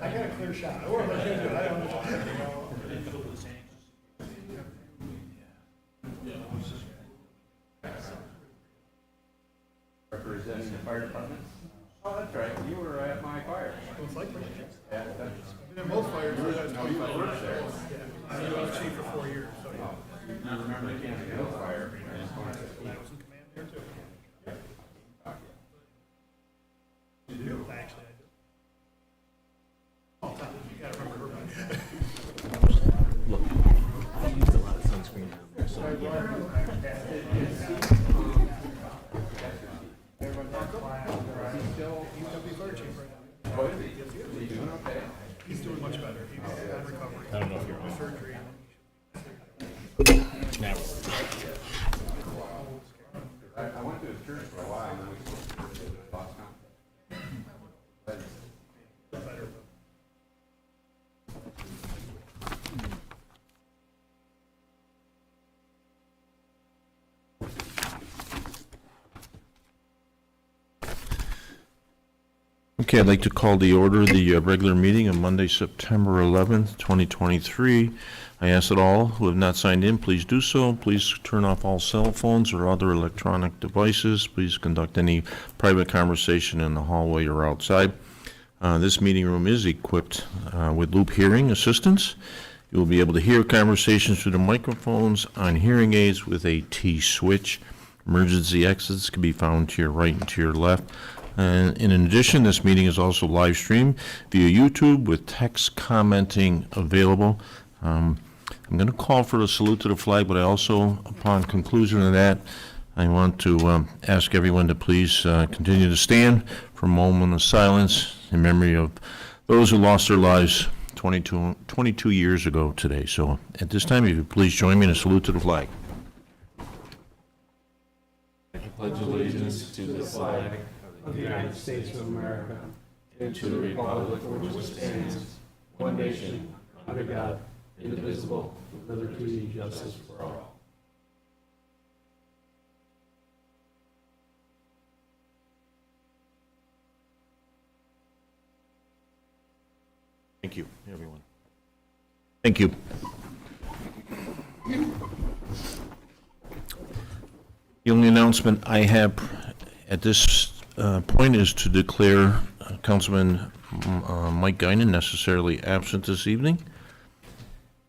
I got a clear shot. I won't let you do it. I don't know. Representing the fire department? Oh, that's right, you were at my fire. It's like, Yeah, been in both fires for the last 25 years. there. Yeah. I was chief for 4 years, so yeah. I remember the Kansas Hill fire. I was in command there too. You do? Actually, I do. All the time. You gotta remember her. I used a lot of sunscreen down there, so He's deputy fire chief right now. Oh, is he? Is he doing okay? He's doing much better. He's on recovery. I don't know if you're on. Surgery. Now, I went to his church for a while, and then we lost contact. Better. Okay, I'd like to call to order the regular meeting of Monday, September 11th, 2023. I ask that all who have not signed in, please do so. Please turn off all cell phones or other electronic devices. Please conduct any private conversation in the hallway or outside. This meeting room is equipped with loop hearing assistance. You will be able to hear conversations through the microphones on hearing aids with a T-switch. Emergency exits can be found to your right and to your left. And in addition, this meeting is also live streamed via YouTube with text commenting available. I'm going to call for a salute to the flag, but I also, upon conclusion of that, I want to ask everyone to please continue to stand for a moment of silence in memory of those who lost their lives 22 years ago today. So at this time, if you please join me in a salute to the flag. I pledge allegiance to the flag of the United States of America and to the republic for which it stands, one nation, under God, indivisible, with liberty and justice for all. Thank you, everyone. Thank you. The only announcement I have at this point is to declare Councilman Mike Guinan necessarily absent this evening.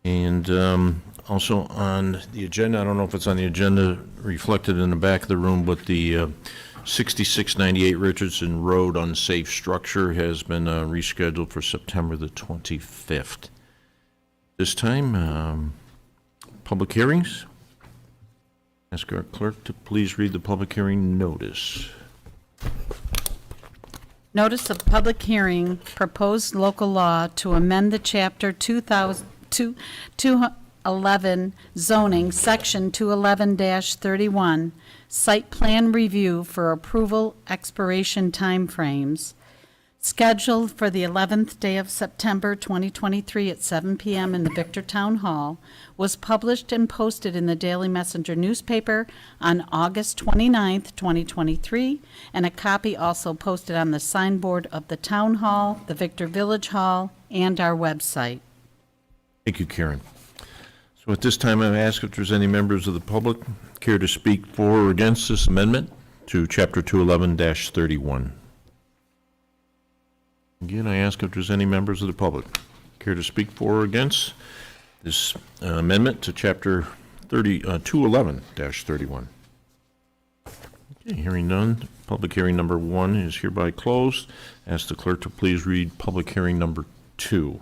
And also on the agenda, I don't know if it's on the agenda reflected in the back of the room, but the 6698 Richardson Road unsafe structure has been rescheduled for September the 25th. This time, public hearings. Ask our clerk to please read the public hearing notice. Notice of public hearing, proposed local law to amend the Chapter 211 zoning, Section 211-31, site plan review for approval expiration timeframes, scheduled for the 11th day of September 2023 at 7 p.m. in the Victor Town Hall, was published and posted in the Daily Messenger newspaper on August 29th, 2023, and a copy also posted on the signboard of the Town Hall, the Victor Village Hall, and our website. Thank you, Karen. So at this time, I ask if there's any members of the public care to speak for or against this amendment to Chapter 211-31. Again, I ask if there's any members of the public care to speak for or against this amendment to Chapter 211-31. Okay, hearing none, public hearing number 1 is hereby closed. Ask the clerk to please read public hearing number 2.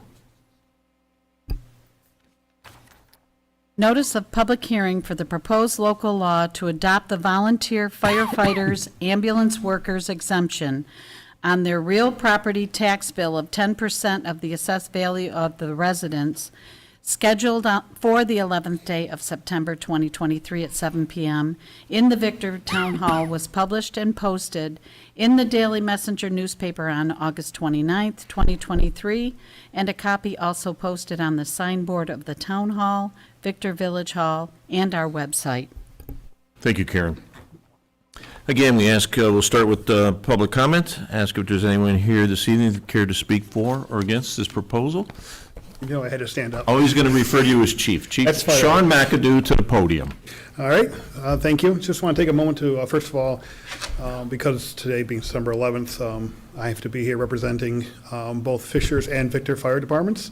Notice of public hearing for the proposed local law to adopt the volunteer firefighters ambulance workers exemption on their real property tax bill of 10% of the assessed value of the residence, scheduled for the 11th day of September 2023 at 7 p.m. in the Victor Town Hall, was published and posted in the Daily Messenger newspaper on August 29th, 2023, and a copy also posted on the signboard of the Town Hall, Victor Village Hall, and our website. Thank you, Karen. Again, we ask, we'll start with public comment. Ask if there's anyone here this evening that care to speak for or against this proposal. You know, I had to stand up. Always going to refer to you as chief. Chief That's fine. Sean McAdoo to the podium. All right, thank you. Just want to take a moment to, first of all, because today being December 11th, I have to be here representing both Fishers and Victor Fire Departments.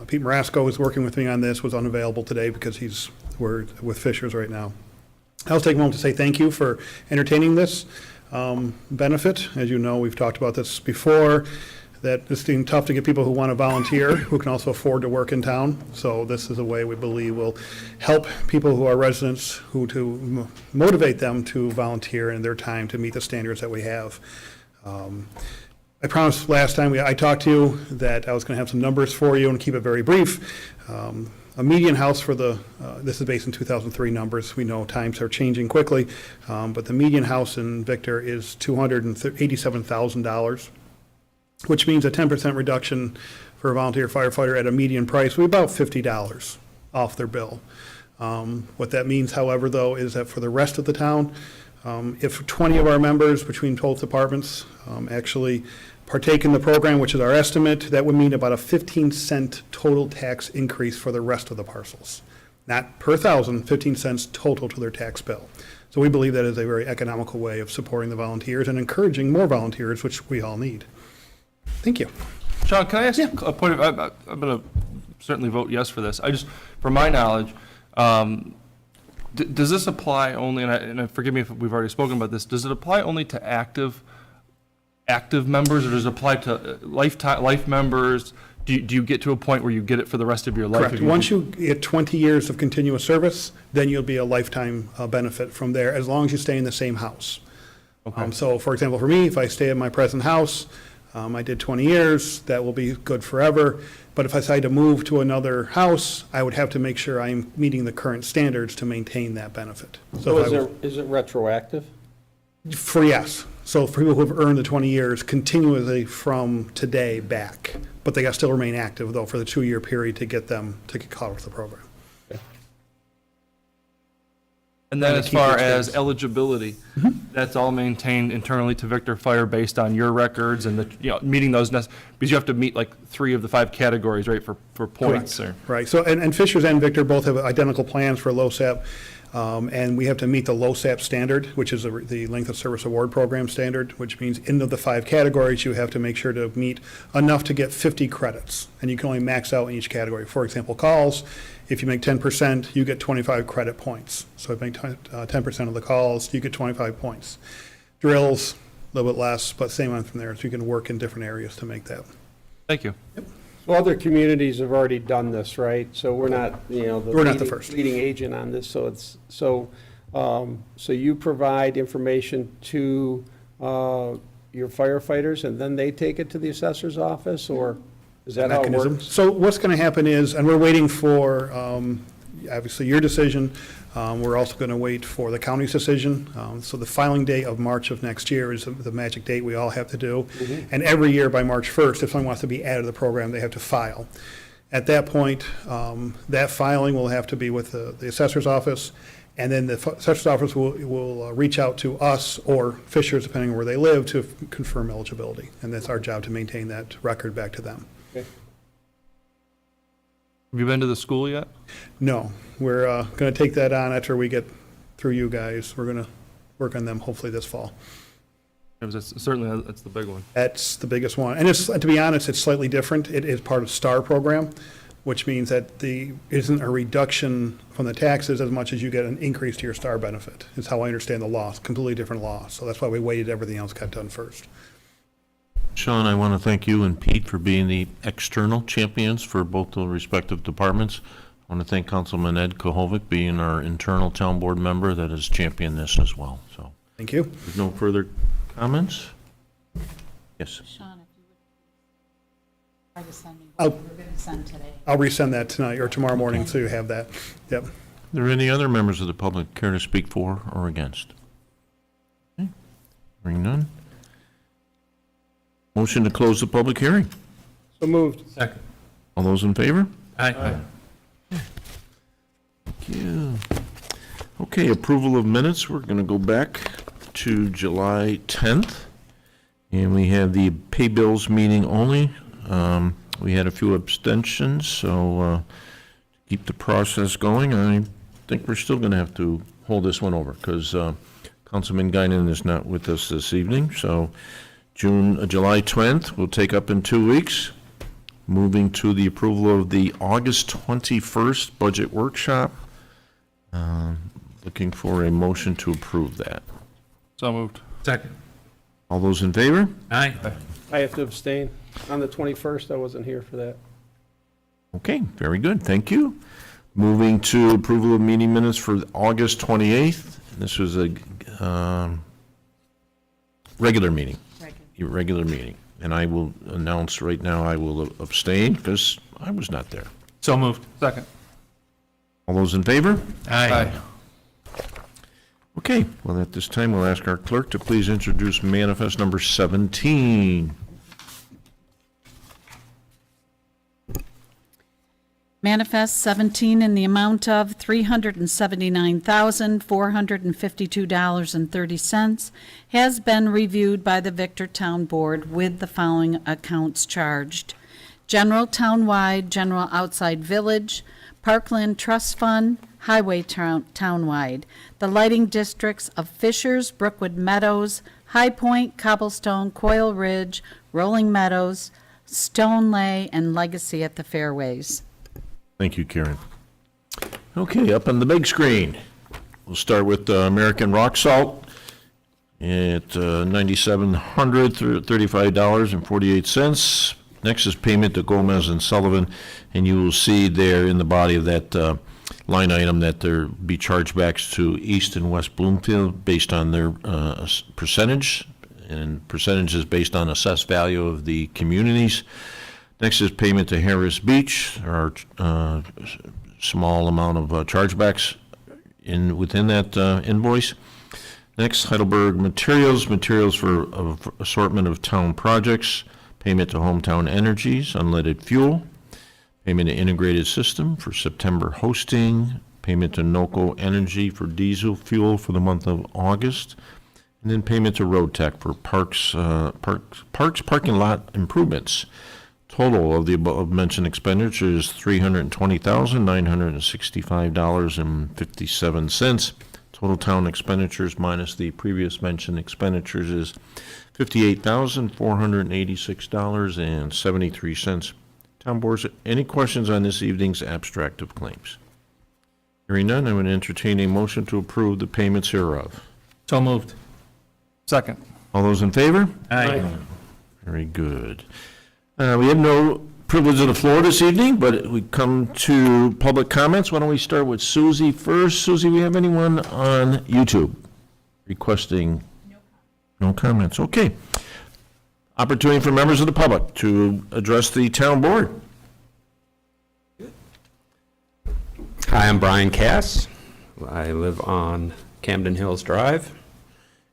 Pete Marasco, who's working with me on this, was unavailable today because we're with Fishers right now. I'll take a moment to say thank you for entertaining this benefit. As you know, we've talked about this before, that it's been tough to get people who want to volunteer, who can also afford to work in town. So this is a way we believe will help people who are residents, who to motivate them to volunteer in their time to meet the standards that we have. I promised last time I talked to you that I was going to have some numbers for you and keep it very brief. A median house for this is based on 2003 numbers. We know times are changing quickly, but the median house in Victor is $287,000. Which means a 10% reduction for a volunteer firefighter at a median price would be about $50 off their bill. What that means, however, though, is that for the rest of the town, if 20 of our members between both departments actually partake in the program, which is our estimate, that would mean about a 15-cent total tax increase for the rest of the parcels. Not per thousand, 15 cents total to their tax bill. So we believe that is a very economical way of supporting the volunteers and encouraging more volunteers, which we all need. Thank you. Sean, can I ask a point of, I'm going to certainly vote yes for this. From my knowledge, does this apply only, and forgive me if we've already spoken about this, does it apply only to active members, or does it apply to life members? Do you get to a point where you get it for the rest of your life? Correct. Once you get 20 years of continuous service, then you'll be a lifetime benefit from there, as long as you stay in the same house. Okay. So, for example, for me, if I stay in my present house, I did 20 years, that will be good forever. But if I decide to move to another house, I would have to make sure I'm meeting the current standards to maintain that benefit. So if I is it retroactive? For yes. So for people who have earned the 20 years continuously from today back, but they got to still remain active though for the 2-year period to get caught with the program. And then And as to keep far your as kids. eligibility, that's all maintained internally to Victor Fire based on your records and meeting those, because you have to meet like 3 of the 5 categories, right, for points. Or Right. So, and Fishers and Victor both have identical plans for LoSAP. And we have to meet the LoSAP standard, which is the Length of Service Award Program standard, which means in of the 5 categories, you have to make sure to meet enough to get 50 credits. And you can only max out in each category. For example, calls, if you make 10%, you get 25 credit points. So if you make 10% of the calls, you get 25 points. Drills, a little bit less, but same on from there. So you can work in different areas to make that. thank you. So other communities have already done this, right? So we're not, We're not the first. leading agent on this, so you provide information to your firefighters, and then they take it to the assessor's office, or is that how it Mechanism. works? So what's going to happen is, and we're waiting for, obviously, your decision. We're also going to wait for the county's decision. So the filing date of March of next year is the magic date we all have to do. And every year by March 1st, if someone wants to be added to the program, they have to file. At that point, that filing will have to be with the assessor's office, and then the assessor's office will reach out to us or Fishers, depending on where they live, to confirm eligibility. And that's our job, to maintain that record back to them. Have you been to the school yet? No, we're going to take that on after we get through you guys. We're going to work on them hopefully this fall. Certainly, that's the big one. That's the biggest one. And to be honest, it's slightly different. It is part of STAR program, which means that isn't a reduction from the taxes as much as you get an increase to your STAR benefit. Is how I understand the law. It's a completely different law. So that's why we waited, everything else got done first. Sean, I want to thank you and Pete for being the external champions for both the respective departments. I want to thank Councilman Ed Kohovic being our internal town board member that has championed this as well. So, Thank you. there's no further comments? Yes. Sean, if you would try to send me I'll- what you were going to send today. I'll resend that tonight or tomorrow morning so you have that. Yep. Are there any other members of the public care to speak for or against? Okay. Hearing none. Motion to close the public hearing. So moved. Second. All those in favor? Aye. Thank you. Okay, approval of minutes. We're going to go back to July 10th, and we have the pay bills meeting only. We had a few abstentions, so to keep the process going, I think we're still going to have to hold this one over, because Councilman Guinan is not with us this evening, so July 20th, we'll take up in 2 weeks. Moving to the approval of the August 21st budget workshop. Looking for a motion to approve that. So moved. Second. All those in favor? Aye. I have to abstain. On the 21st, I wasn't here for that. Okay, very good, thank you. Moving to approval of meeting minutes for August 28th. This was a regular meeting. Regular meeting. And I will announce right now, I will abstain because I was not there. So moved. Second. All those in favor? Aye. Okay, well, at this time, we'll ask our clerk to please introduce manifest number 17. Manifest 17 in the amount of $379,452.30 has been reviewed by the Victor Town Board with the following accounts charged: General Townwide, General Outside Village, Parkland Trust Fund, Highway Townwide, the lighting districts of Fishers, Brookwood Meadows, High Point, Cobblestone, Coil Ridge, Rolling Meadows, Stone Lay, and Legacy at the Fairways. Thank you, Karen. Okay, up on the big screen, we'll start with American Rock Salt at $9,735.48. Next is payment to Gomez and Sullivan, and you will see there in the body of that line item that there be chargebacks to East and West Bloomfield based on their percentage, and percentage is based on assessed value of the communities. Next is payment to Harris Beach. There are small amount of chargebacks within that invoice. Next, Heidelberg Materials for assortment of town projects. Payment to Hometown Energies, unleaded fuel. Payment to Integrated System for September hosting. Payment to NOCO Energy for diesel fuel for the month of August. And then payment to Road Tech for parks parking lot improvements. Total of the above-mentioned expenditures is $320,965.57. Total town expenditures minus the previous mentioned expenditures is $58,486.73. Town boards, any questions on this evening's abstract of claims? Hearing none, I would entertain a motion to approve the payments hereof. So moved. Second. All those in favor? Aye. Very good. We have no privilege of the floor this evening, but we come to public comments. Why don't we start with Susie first? Susie, we have anyone on YouTube requesting? No comments. Okay. Opportunity for members of the public to address the town board. Hi, I'm Brian Cass. I live on Camden Hills Drive.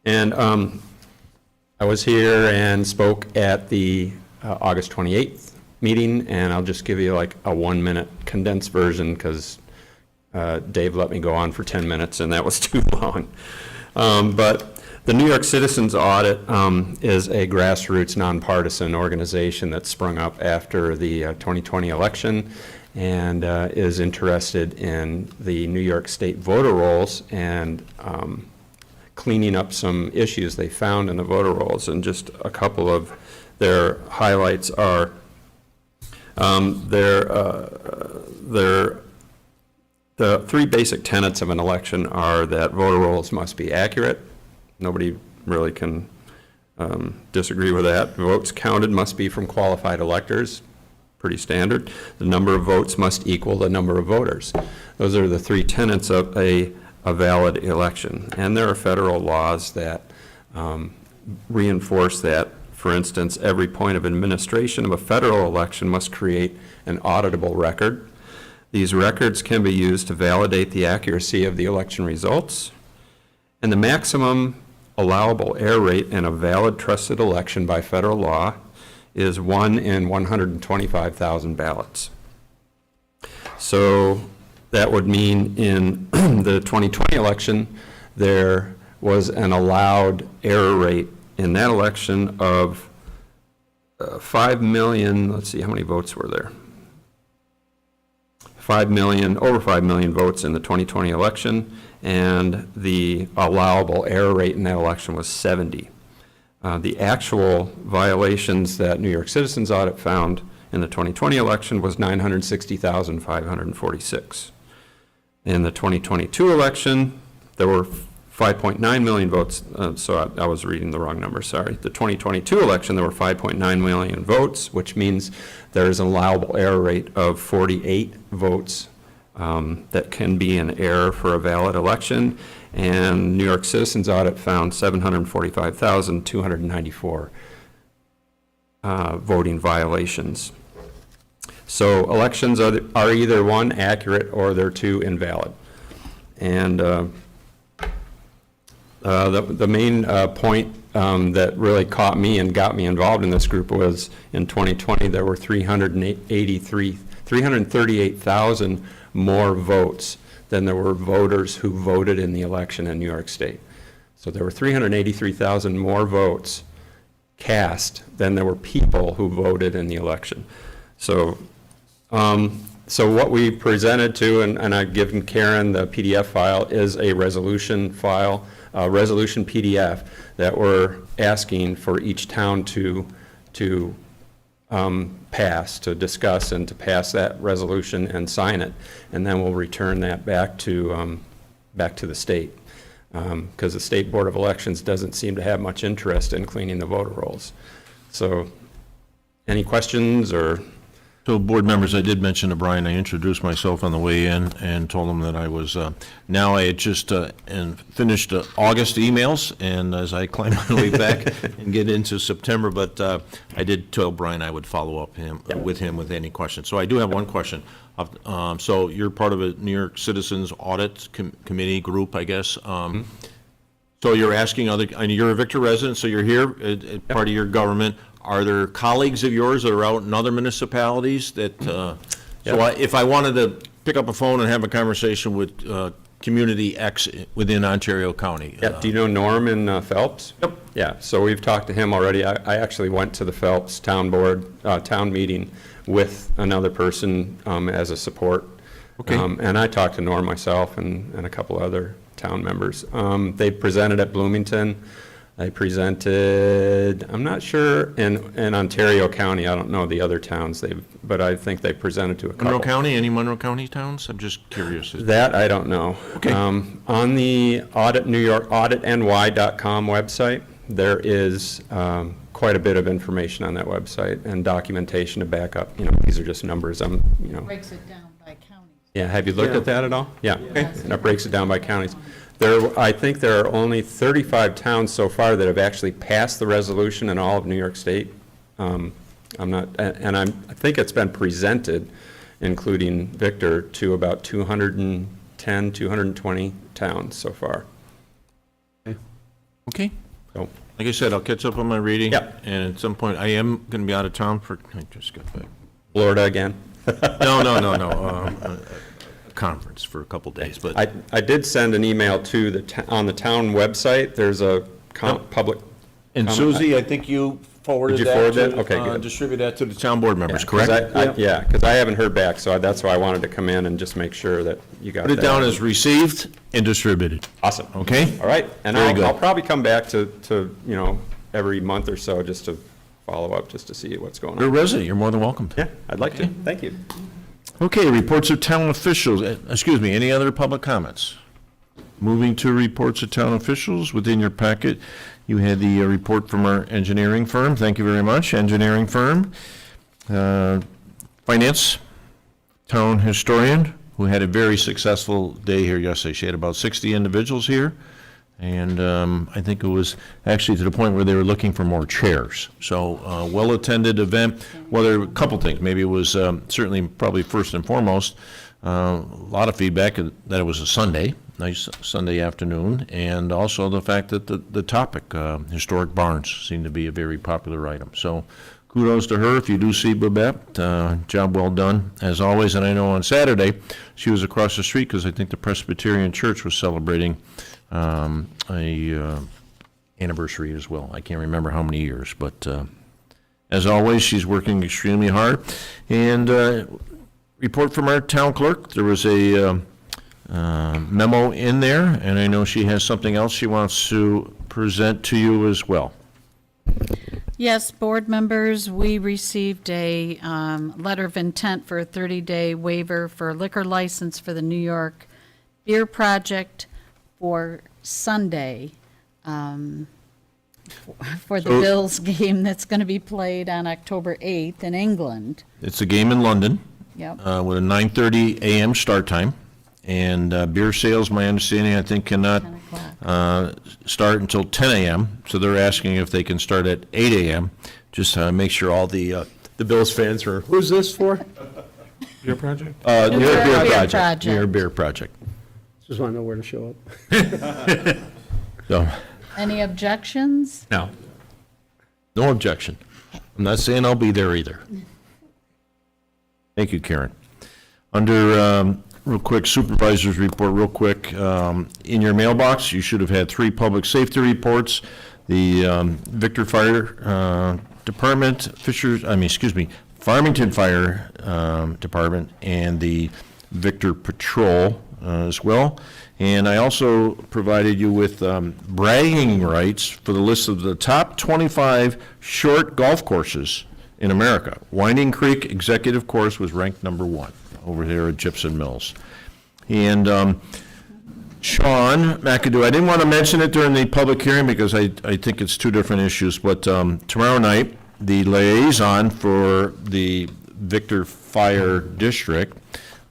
And I was here and spoke at the August 28th meeting, and I'll just give you like a 1-minute condensed version because Dave let me go on for 10 minutes and that was too long. But the New York Citizens Audit is a grassroots nonpartisan organization that sprung up after the 2020 election and is interested in the New York State voter rolls and cleaning up some issues they found in the voter rolls. And just a couple of their highlights are the three basic tenets of an election are that voter rolls must be accurate. Nobody really can disagree with that. Votes counted must be from qualified electors, pretty standard. The number of votes must equal the number of voters. Those are the three tenets of a valid election. And there are federal laws that reinforce that. For instance, every point of administration of a federal election must create an auditable record. These records can be used to validate the accuracy of the election results. And the maximum allowable error rate in a valid trusted election by federal law is 1 in 125,000 ballots. So that would mean in the 2020 election, there was an allowed error rate in that election of 5 million, let's see, how many votes were there? 5 million, over 5 million votes in the 2020 election, and the allowable error rate in that election was 70. The actual violations that New York Citizens Audit found in the 2020 election was 960,546. In the 2022 election, there were 5.9 million votes, so I was reading the wrong number, sorry. The 2022 election, there were 5.9 million votes, which means there is an allowable error rate of 48 votes that can be an error for a valid election. And New York Citizens Audit found 745,294 voting violations. So elections are either one, accurate, or they're two, invalid. And the main point that really caught me and got me involved in this group was in 2020, there were 338,000 more votes than there were voters who voted in the election in New York State. So there were 383,000 more votes cast than there were people who voted in the election. So, so what we presented to, and I've given Karen the PDF file, is a resolution file, resolution PDF that we're asking for each town to pass, to discuss and to pass that resolution and sign it, and then we'll return that back to the state, because the State Board of Elections doesn't seem to have much interest in cleaning the voter rolls. So, any questions or? So, board members, I did mention to Brian, I introduced myself on the way in and told him that I was, now I had just and finished August emails, and as I climb my way back and get into September, but I did tell Brian I would follow up with him with any questions. So I do have one question. So you're part of a New York Citizens Audit Committee group, I guess. So you're asking and you're a Victor resident, so you're here, part of your government. Are there colleagues of yours that are out in other municipalities that, if I wanted to pick up a phone and have a conversation with Community X within Ontario County? Yeah, do you know Norm in Phelps? Yep. Yeah, so we've talked to him already. I actually went to the Phelps Town Board, town meeting with another person as a support. Okay. And I talked to Norm myself and a couple other town members. They presented at Bloomington. They presented, I'm not sure, in Ontario County. I don't know the other towns, but I think they presented to a couple. Monroe County, any Monroe County towns? I'm just curious. That I don't know. Okay. On the New York auditny.com website, there is quite a bit of information on that website and documentation to back up. These are just numbers. Breaks it down by county. Yeah, have you looked at that at all? Yeah, and it breaks it down by counties. I think there are only 35 towns so far that have actually passed the resolution in all of New York State. I think it's been presented, including Victor, to about 210, 220 towns so far. Okay. So, Like I said, I'll catch up on my reading. Yep. And at some point, I am going to be out of town I just got back. Florida again? No. Conference for a couple days, but I did send an email to on the town website. There's a public. and comment. Susie, I think you forwarded Did you that forward to that? Okay, good. distribute that to the town board members, Yeah, 'cause correct? because I haven't heard back, so that's why I wanted to come in and just make sure that you got that. Put it down as received and distributed. Awesome. Okay? All right, and Very good. I'll probably come back to every month or so just to follow up, just to see what's going You're a on. resident, you're more than welcome. Yeah, I'd like to. Thank you. Okay, reports of town officials, any other public comments? Moving to reports of town officials, within your packet, you had the report from our engineering firm. Thank you very much, engineering firm. Finance, town historian, who had a very successful day here yesterday. She had about 60 individuals here, and I think it was actually to the point where they were looking for more chairs. So, well-attended event, whether, a couple things, maybe it was certainly probably first and foremost, a lot of feedback that it was a Sunday, nice Sunday afternoon, and also the fact that the topic, historic barns, seemed to be a very popular item. So kudos to her. If you do see Babette, job well done, as always. And I know on Saturday, she was across the street because I think the Presbyterian Church was celebrating anniversary as well. I can't remember how many years, but as always, she's working extremely hard. And report from our town clerk, there was a memo in there, and I know she has something else she wants to present to you as well. Yes, board members, we received a letter of intent for a 30-day waiver for a liquor license for the New York Beer Project for Sunday, for the So- Bills game that's going to be played on October 8th in England. It's a game in London. Yep. With a 9:30 a.m. start time. And beer sales, my understanding, I think cannot 10 o'clock. start until 10 a.m. So they're asking if they can start at 8 a.m. Just to make sure all the Bills fans are. Who's this for? Your project? Near Beer Beer Project. Project. Near Beer Project. Just want to know where to show up. So, Any objections? No. no objection. I'm not saying I'll be there either. Thank you, Karen. Under, real quick, supervisor's report, real quick. In your mailbox, you should have had 3 public safety reports. The Victor Fire Department, Farmington Fire Department, and the Victor Patrol as well. And I also provided you with bragging rights for the list of the top 25 short golf courses in America. Winding Creek Executive Course was ranked number 1 over there at Gypsum Mills. And Sean McAdoo, I didn't want to mention it during the public hearing because I think it's 2 different issues, but tomorrow night, the liaison for the Victor Fire District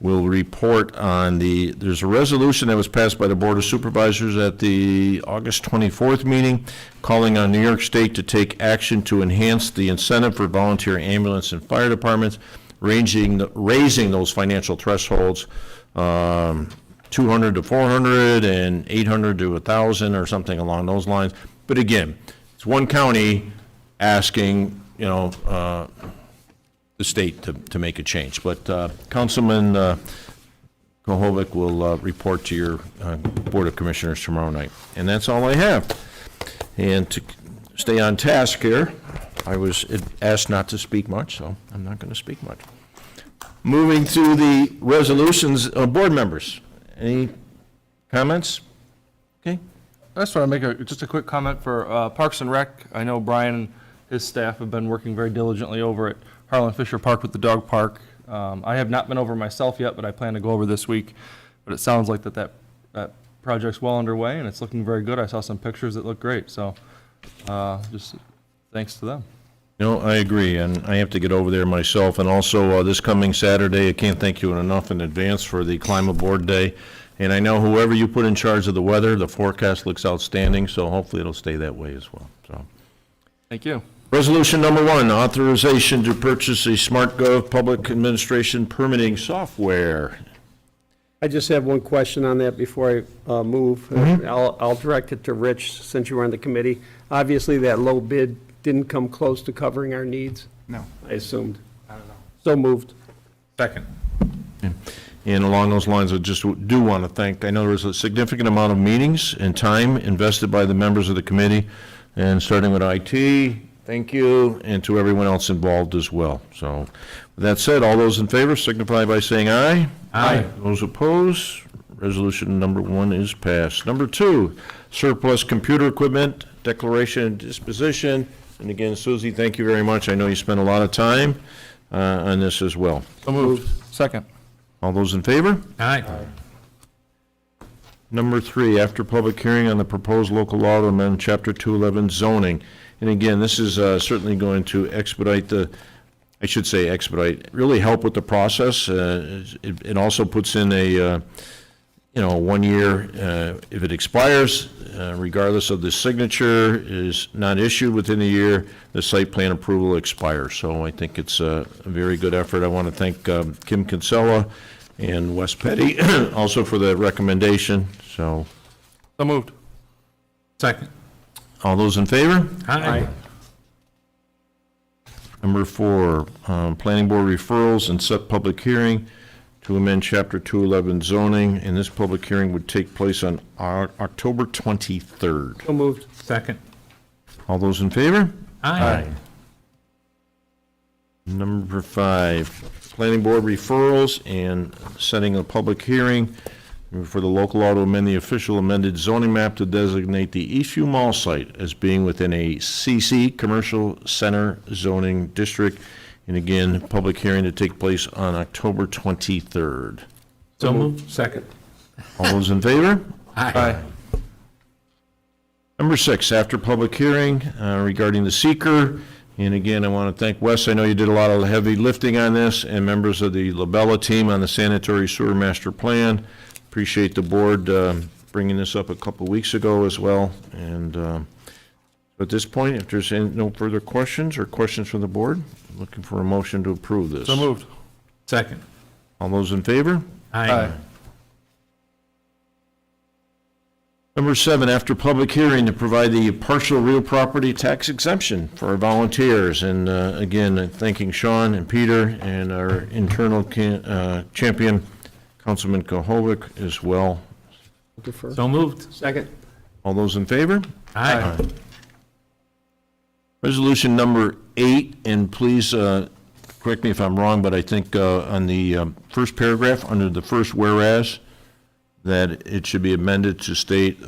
will report on there's a resolution that was passed by the Board of Supervisors at the August 24th meeting, calling on New York State to take action to enhance the incentive for volunteer ambulance and fire departments, raising those financial thresholds, 200 to 400 and 800 to 1,000 or something along those lines. But again, it's one county asking, the state to make a change. But Councilman Kohovic will report to your Board of Commissioners tomorrow night. And that's all I have. And to stay on task here, I was asked not to speak much, so I'm not going to speak much. Moving to the resolutions, board members, any comments? Okay. I just want to make just a quick comment for Parks and Rec. I know Brian and his staff have been working very diligently over at Harlan Fisher Park with the dog park. I have not been over myself yet, but I plan to go over this week. But it sounds like that project's well underway, and it's looking very good. I saw some pictures that look great, so just thanks to them. I agree, and I have to get over there myself. And also, this coming Saturday, I can't thank you enough in advance for the Climate Board Day. And I know whoever you put in charge of the weather, the forecast looks outstanding, so hopefully it'll stay that way as well. So, Thank you. Resolution number 1, authorization to purchase a SmartGov public administration permitting software. I just have one question on that before I move. I'll direct it to Rich, since you were on the committee. Obviously, that low bid didn't come close to covering our needs, No, I assumed. I don't know. So moved. Second. And along those lines, I just do want to thank, I know there was a significant amount of meetings and time invested by the members of the committee, and starting with IT, thank you, and to everyone else involved as well. So, with that said, all those in favor signify by saying aye. Aye. Those opposed, resolution number 1 is passed. Number 2, surplus computer equipment, declaration and disposition. And again, Susie, thank you very much. I know you spent a lot of time on this as well. So moved. Second. All those in favor? Aye. Number 3, after public hearing on the proposed local law to amend Chapter 211 zoning. And again, this is certainly going to really help with the process. It also puts in a, 1 year, if it expires, regardless of the signature is not issued within a year, the site plan approval expires. So I think it's a very good effort. I want to thank Kim Kinsella and Wes Petty also for the recommendation. So, So moved. Second. all those in favor? Aye. Number 4, planning board referrals and set public hearing to amend Chapter 211 zoning, and this public hearing would take place on October 23rd. So moved. Second. All those in favor? Aye. Number 5, Planning Board referrals and setting a public hearing for the local law to amend the official amended zoning map to designate the Eastview Mall site as being within a CC, Commercial Center zoning district. And again, public hearing to take place on October 23rd. So moved. Second. All those in favor? Aye. Number 6, after public hearing regarding the seeker, and again, I want to thank Wes, I know you did a lot of heavy lifting on this, and members of the Labella team on the sanitary sewer master plan. Appreciate the board bringing this up a couple weeks ago as well, and at this point, if there's no further questions or questions from the board, looking for a motion to approve this. So moved. Second. All those in favor? Aye. Number 7, after public hearing to provide the partial real property tax exemption for our volunteers. And again, thanking Sean and Peter and our internal champion, Councilman Kohovic, as well. Defer. So moved. Second. All those in favor? Aye. Resolution number 8, and please correct me if I'm wrong, but I think on the first paragraph, under the first whereas, that it should be amended to state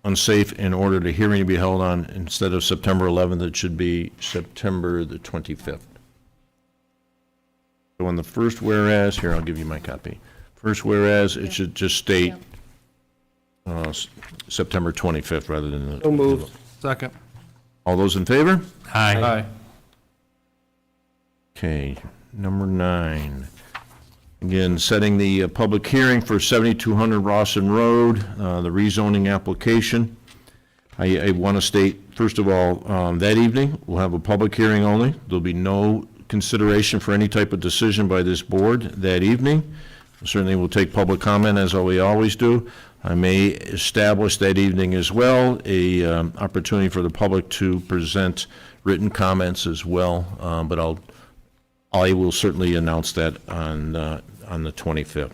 unsafe in order to hearing to be held on, instead of September 11th, it should be September the 25th. So on the first whereas, here, I'll give you my copy. First whereas, it should just state September 25th rather than the... So moved. Second. All those in favor? Aye. Okay, number 9. Again, setting the public hearing for 7200 Rawson Road, the rezoning application. I want to state, first of all, that evening, we'll have a public hearing only. There'll be no consideration for any type of decision by this board that evening. Certainly, we'll take public comment, as we always do. I may establish that evening as well a opportunity for the public to present written comments as well, but I will certainly announce that on the 25th.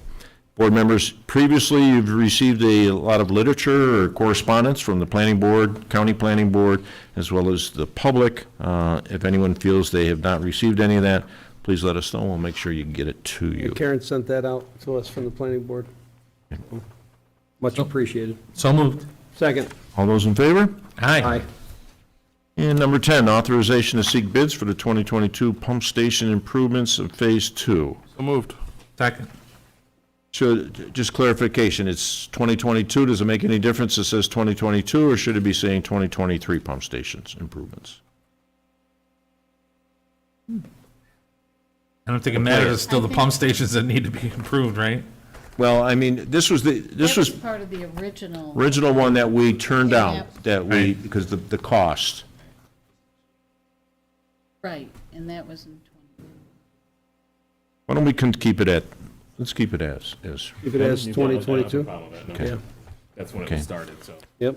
Board members, previously you've received a lot of literature or correspondence from the planning board, county planning board, as well as the public. If anyone feels they have not received any of that, please let us know. We'll make sure you get it to you. Karen sent that out to us from the planning board. Much appreciated. So moved. Second. All those in favor? Aye. And number 10, authorization to seek bids for the 2022 pump station improvements of Phase 2. So moved. Second. So, just clarification, it's 2022, does it make any difference it says 2022, or should it be saying 2023 pump stations improvements? I don't think it matters. It's still the pump stations that need to be improved, right? Well, I mean, this was part of the original. original one that we turned down, Yep. that we, because the cost. Right, and that was in 20. Why don't we keep it at, let's keep it as is. If it has 2022? Okay. Yeah. That's when Okay. it started, so. Yep.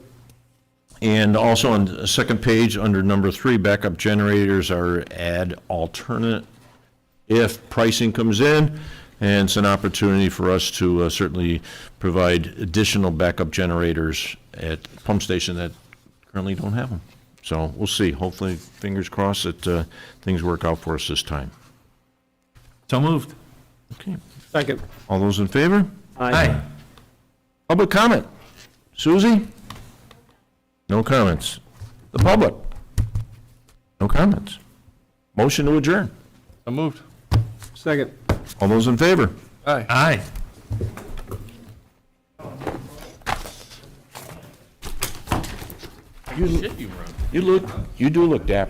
And also on the second page, under number 3, backup generators are add alternate if pricing comes in, and it's an opportunity for us to certainly provide additional backup generators at pump station that currently don't have them. So we'll see. Hopefully, fingers crossed that things work out for us this time. So moved. Okay. Second. All those in favor? Aye. Public comment. Susie? No comments. The public? No comments. Motion to adjourn. So moved. Second. All those in favor? Aye. Aye. You do look dapper.